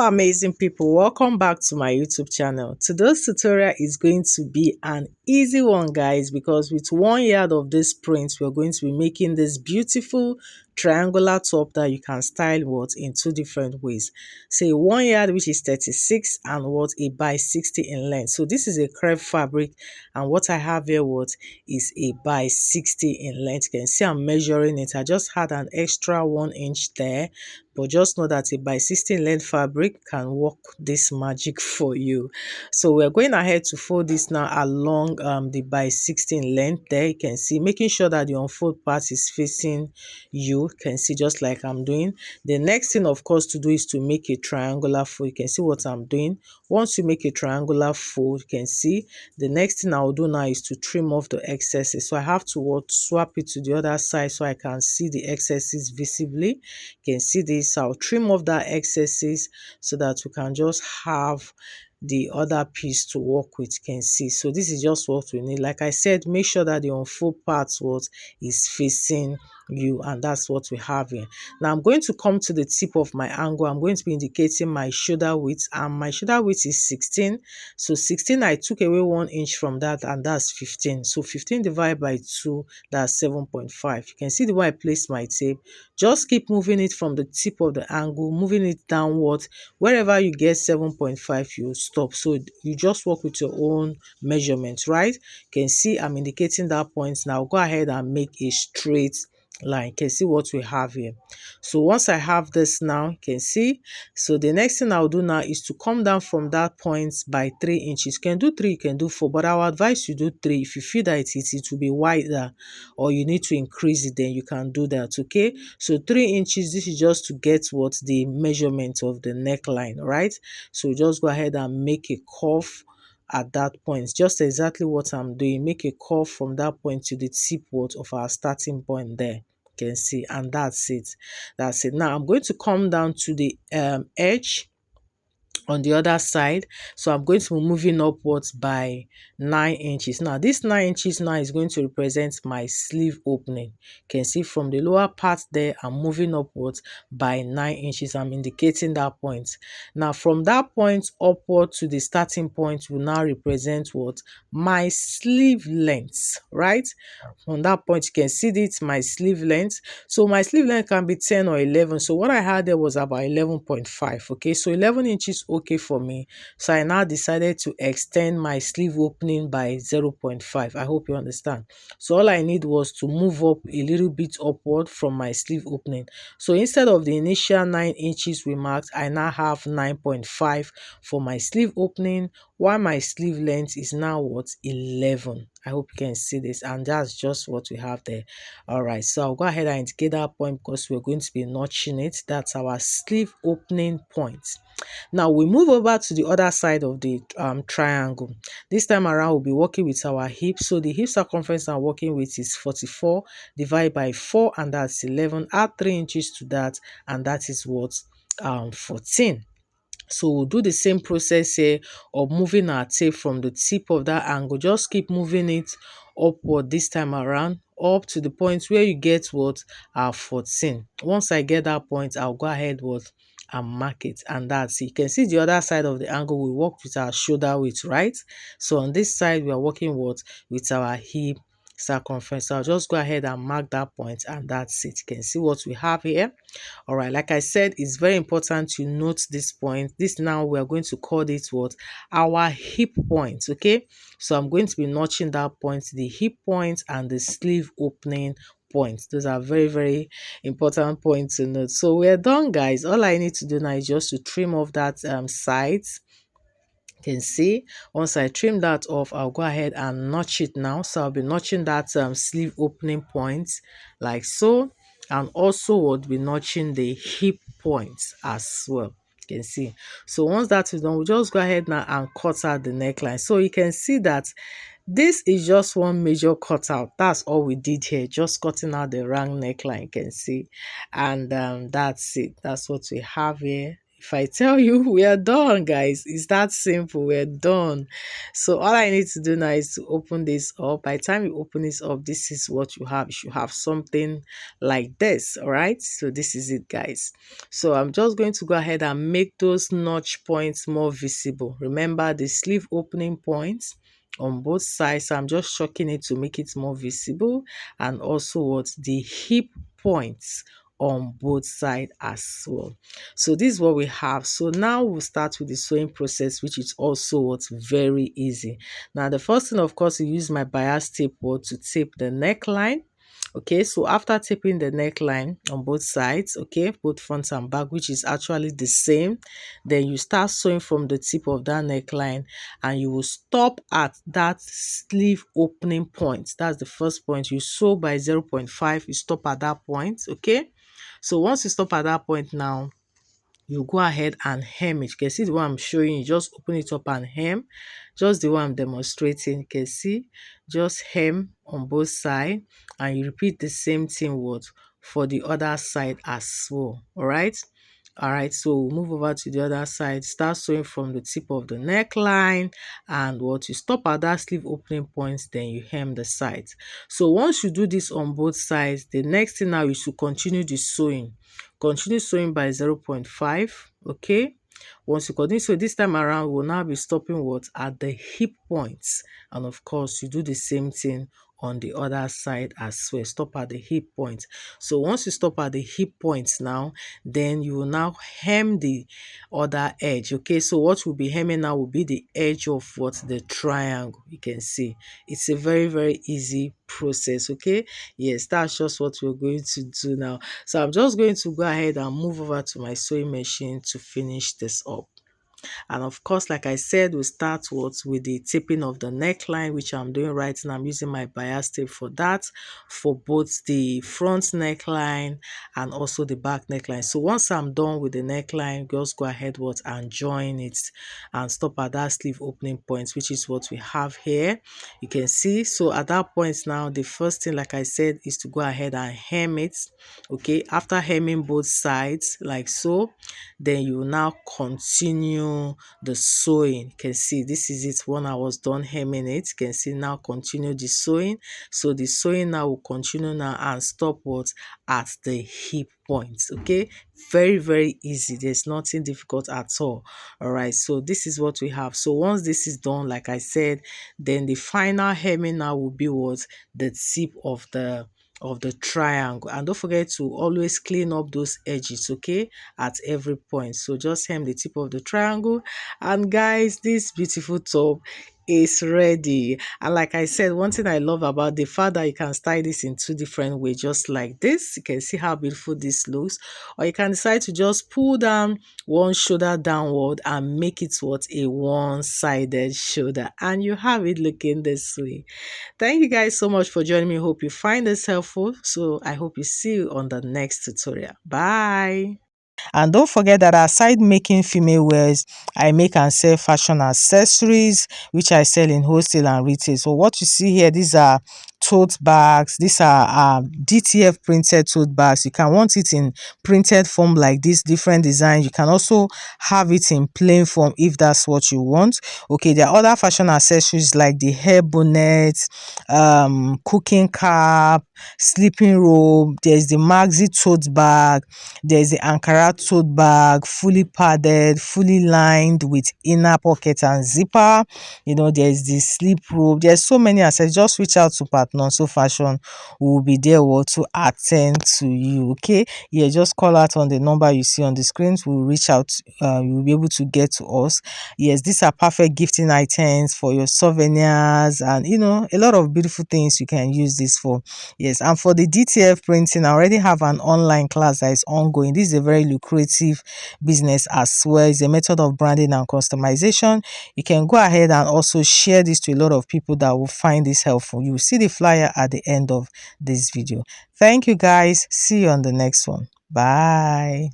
amazing people, welcome back to my YouTube channel. Today's tutorial is going to be an easy one, guys, because with 1 yard of this print we're going to be making this beautiful triangular top that you can style in 2 different ways. Say 1 yard, which is 36, and a by 60 in length. So this is a crepe fabric, and what I have here is a by 60 in length. You can see I'm measuring it. I just had an extra 1 inch there, but just know that a by 60 length fabric can work this magic for you. So we're going ahead to fold this now along the by 16 length. There you can see, making sure that the unfold part is facing you. Can see just like I'm doing. The next thing, of course, to do is to make a triangular fold. You can see what I'm doing. Once you make a triangular fold, you can see the next thing I'll do now is to trim off the excesses. So I have to swap it to the other side so I can see the excesses visibly. You can see this. I'll trim off that excesses so that we can just have the other piece to work with. You can see, so this is just what we need. Like I said, make sure that the unfold part is facing you, and that's what we have here. Now I'm going to come to the tip of my angle. I'm going to be indicating my shoulder width, and my shoulder width is 16. So 16, I took away 1 inch from that, and that's 15. So 15 divided by 2, that's 7.5. You can see the way I placed my tape. Just keep moving it from the tip of the angle, moving it downward. Wherever you get 7.5, you stop. So you just work with your own measurements, right? You can see I'm indicating that point. Now go ahead and make a straight line. You can see what we have here. So once I have this now, you can see, so the next thing I'll do now is to come down from that point by 3 inches. You can do 3, you can do 4, but I will advise you do 3. If you feel that it will be wider or you need to increase it, then you can do that. Okay, so 3 inches, this is just to get the measurement of the neckline, right? So just go ahead and make a curve at that point, just exactly what I'm doing. Make a curve from that point to the tip of our starting point there. You can see, and that's it. Now I'm going to come down to the edge on the other side. So I'm going to be moving upwards by 9 inches. Now this 9 inches now is going to represent my sleeve opening. You can see from the lower part there, I'm moving upwards by 9 inches. I'm indicating that point. Now from that point upward to the starting point will now represent my sleeve length, right? From that point you can see it's my sleeve length. So my sleeve length can be 10 or 11. So what I had there was about 11.5. Okay, so 11 inches okay for me. So I now decided to extend my sleeve opening by 0.5. I hope you understand. So all I need was to move up a little bit upward from my sleeve opening. So instead of the initial 9 inches we marked, I now have 9.5 for my sleeve opening, while my sleeve length is now 11. I hope you can see this, and that's just what we have there. All right, so I'll go ahead and indicate that point because we're going to be notching it. That's our sleeve opening point. Now we move over to the other side of the triangle. This time around we'll be working with our hip. So the hip circumference I'm working with is 44 divided by 4, and that's 11. Add 3 inches to that, and that is 14. So we'll do the same process here of moving our tape from the tip of that angle. Just keep moving it upward this time around, up to the point where you get 14. Once I get that point, I'll go ahead and mark it, and that's it. You can see the other side of the angle we work with our shoulder width, right? So on this side we are working with our hip circumference. So I'll just go ahead and mark that point, and that's it. You can see what we have here. All right, like I said, it's very important to note this point. This now we are going to call it our hip point. Okay, so I'm going to be notching that point, the hip point and the sleeve opening points. Those are very, very important points to note. So we're done, guys. All I need to do now is just to trim off that sides. You can see once I trim that off, I'll go ahead and notch it now. So I'll be notching that sleeve opening point like so, and also would be notching the hip points as well. You can see. So once that is done, we'll just go ahead now and cut out the neckline. So you can see that this is just one major cutout. That's all we did here, just cutting out the round neckline. You can see, and that's it. That's what we have here. If I tell you, we are done, guys. It's that simple. We're done. So all I need to do now is to open this up. By the time you open this up, this is what you have. You should have something like this. All right. So this is it, guys. So I'm just going to go ahead and make those notch points more visible. Remember the sleeve opening points on both sides. So I'm just shocking it to make it more visible, and also what the hip points on both sides as well. So this is what we have. So now we'll start with the sewing process, which is also what's very easy. Now the first thing, of course, you use my bias tape board to tape the neckline. Okay, so after taping the neckline on both sides, okay, both front and back, which is actually the same, then you start sewing from the tip of that neckline, and you will stop at that sleeve opening point. That's the first point. You sew by 0.5, you stop at that point. Okay, so once you stop at that point now, you go ahead and hem it. You can see the one I'm showing you, just open it up and hem. Just the one I'm demonstrating, you can see, just hem on both sides, and you repeat the same thing what for the other side as well. All right, so we'll move over to the other side. Start sewing from the tip of the neckline, and what you stop at that sleeve opening point, then you hem the sides. So once you do this on both sides, the next thing now is to continue the sewing. Continue sewing by 0.5. Okay, once you continue, so this time around we'll now be stopping what at the hip points, and of course you do the same thing on the other side as well. Stop at the hip point. So once you stop at the hip points now, then you will now hem the other edge. Okay, so what we'll be hemming now will be the edge of what the triangle. You can see it's a very easy process. Okay, yes, that's just what we're going to do now. So I'm just going to go ahead and move over to my sewing machine to finish this up. And of course, like I said, we start with the taping of the neckline, which I'm doing right now. I'm using my bias tape for that, for both the front neckline and also the back neckline. So once I'm done with the neckline, just go ahead and join it and stop at that sleeve opening point, which is what we have here. You can see. So at that point now, the first thing, like I said, is to go ahead and hem it. Okay, after hemming both sides like so, then you will now continue the sewing. You can see this is it when I was done hemming it. You can see now continue the sewing. So the sewing now will continue now and stop what at the hip points. Okay, very easy. There's nothing difficult at all. All right, so this is what we have. So once this is done, like I said, then the final hemming now will be what the tip of the triangle. And don't forget to always clean up those edges, okay, at every point. So just hem the tip of the triangle, and guys, this beautiful top is ready. And like I said, one thing I love about the fact that you can style this in two different ways, just like this. You can see how beautiful this looks, or you can decide to just pull down one shoulder downward and make it what a one-sided shoulder, and you have it looking this way. Thank you guys so much for joining me. Hope you find this helpful. So I hope you see you on the next tutorial. Bye. And don't forget that aside making female wears, I make and sell fashion accessories, which I sell in wholesale and retail. So what you see here, these are tote bags. These are DTF printed tote bags. You can want it in printed form like this, different designs. You can also have it in plain form if that's what you want. Okay, there are other fashion accessories like the hair bonnet, cooking cap, sleeping robe. There's the maxi tote bag. There's the Ankara tote bag, fully padded, fully lined with inner pocket and zipper. You know, there's the sleep robe. There's so many accessories. Just reach out to Partner So Fashion. We will be there to attend to you. Okay, yeah, just call out on the number you see on the screens. We'll reach out. You will be able to get to us. Yes, these are perfect gifting items for your souvenirs, and you know, a lot of beautiful things you can use this for. Yes, and for the DTF printing, I already have an online class that is ongoing. This is a very lucrative business as well. It's a method of branding and customization. You can go ahead and also share this to a lot of people that will find this helpful. You will see the flyer at the end of this video. Thank you guys. See you on the next one. Bye.